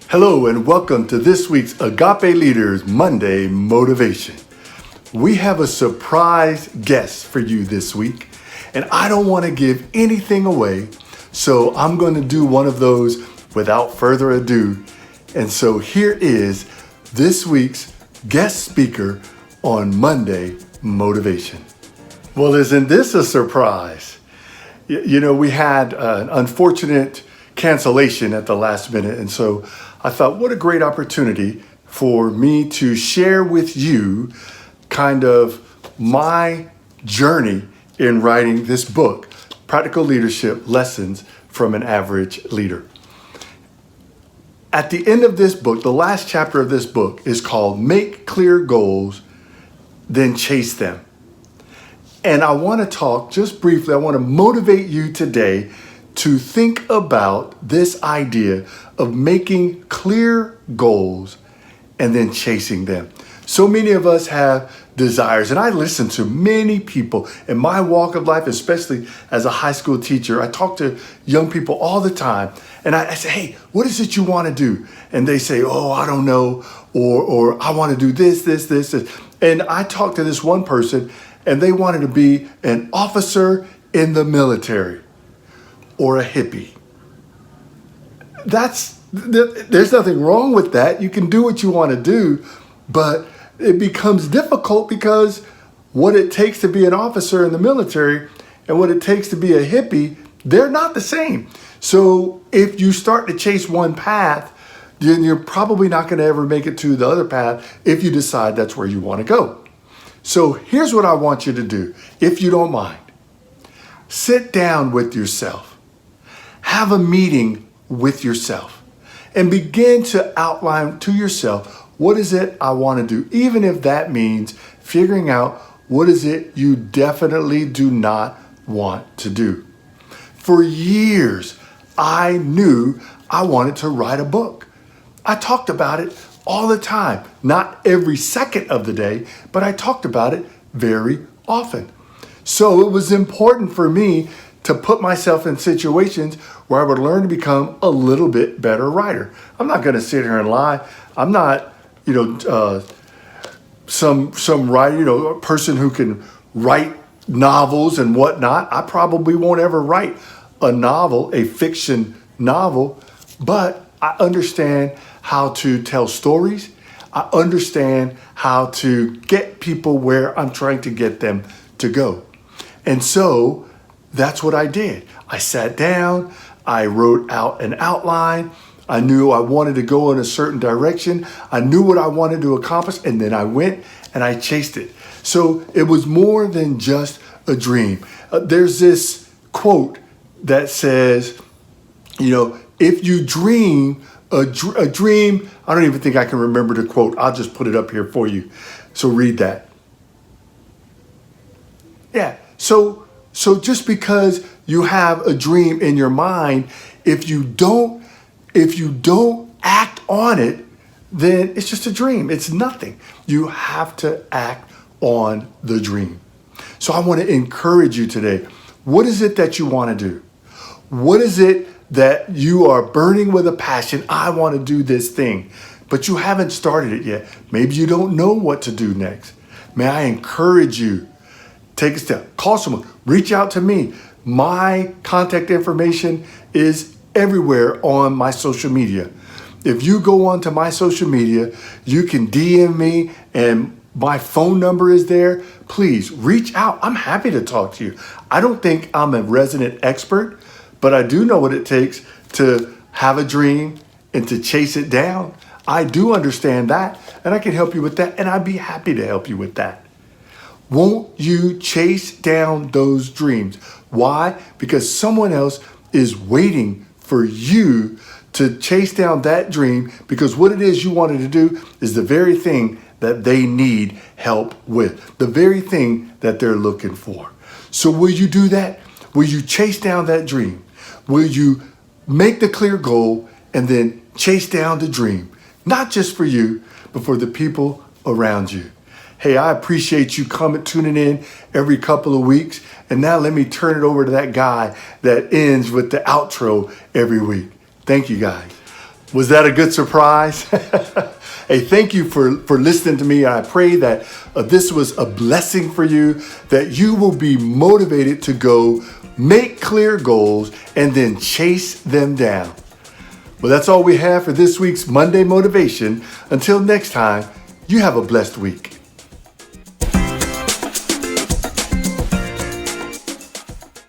Hello and welcome to this week's Agape Leaders Monday Motivation. We have a surprise guest for you this week, and I don't want to give anything away, so I'm going to do one of those without further ado. And so here is this week's guest speaker on Monday Motivation. Well, isn't this a surprise? You know, we had an unfortunate cancellation at the last minute, and so I thought, what a great opportunity for me to share with you kind of my journey in writing this book, Practical Leadership Lessons from an Average Leader. At the end of this book, the last chapter of this book is called Make Clear Goals, Then Chase Them. And I want to talk just briefly, I want to motivate you today to think about this idea of making clear goals and then chasing them. So many of us have desires, and I listen to many people in my walk of life, especially as a high school teacher. I talk to young people all the time, and I say, hey, what is it you want to do? And they say, oh, I don't know, or I want to do this. And I talked to this one person, and they wanted to be an officer in the military or a hippie. There's nothing wrong with that. You can do what you want to do, but it becomes difficult because what it takes to be an officer in the military and what it takes to be a hippie, they're not the same. So if you start to chase one path, then you're probably not going to ever make it to the other path if you decide that's where you want to go. So here's what I want you to do, if you don't mind. Sit down with yourself. Have a meeting with yourself and begin to outline to yourself, what is it I want to do? Even if that means figuring out what is it you definitely do not want to do. For years, I knew I wanted to write a book. I talked about it all the time, not every second of the day, but I talked about it very often. So it was important for me to put myself in situations where I would learn to become a little bit better writer. I'm not going to sit here and lie. I'm not, some writer, a person who can write novels and whatnot. I probably won't ever write a novel, a fiction novel, but I understand how to tell stories. I understand how to get people where I'm trying to get them to go. And so that's what I did. I sat down, I wrote out an outline. I knew I wanted to go in a certain direction. I knew what I wanted to accomplish, and then I went and I chased it. So it was more than just a dream. There's this quote that says, if you dream a dream, I don't even think I can remember the quote. I'll just put it up here for you. So read that. Yeah. So just because you have a dream in your mind, if you don't act on it, then it's just a dream. It's nothing. You have to act on the dream. So I want to encourage you today. What is it that you want to do? What is it that you are burning with a passion? I want to do this thing, but you haven't started it yet. Maybe you don't know what to do next. May I encourage you? Take a step, call someone, reach out to me. My contact information is everywhere on my social media. If you go onto my social media, you can DM me and my phone number is there. Please reach out. I'm happy to talk to you. I don't think I'm a resident expert, but I do know what it takes to have a dream and to chase it down. I do understand that, and I can help you with that, and I'd be happy to help you with that. Won't you chase down those dreams? Why? Because someone else is waiting for you to chase down that dream, because what it is you wanted to do is the very thing that they need help with, the very thing that they're looking for. So will you do that? Will you chase down that dream? Will you make the clear goal and then chase down the dream? Not just for you, but for the people around you. Hey, I appreciate you tuning in every couple of weeks. And now let me turn it over to that guy that ends with the outro every week. Thank you, guys. Was that a good surprise? Hey, thank you for listening to me. I pray that this was a blessing for you, that you will be motivated to go make clear goals and then chase them down. Well, that's all we have for this week's Monday Motivation. Until next time, you have a blessed week.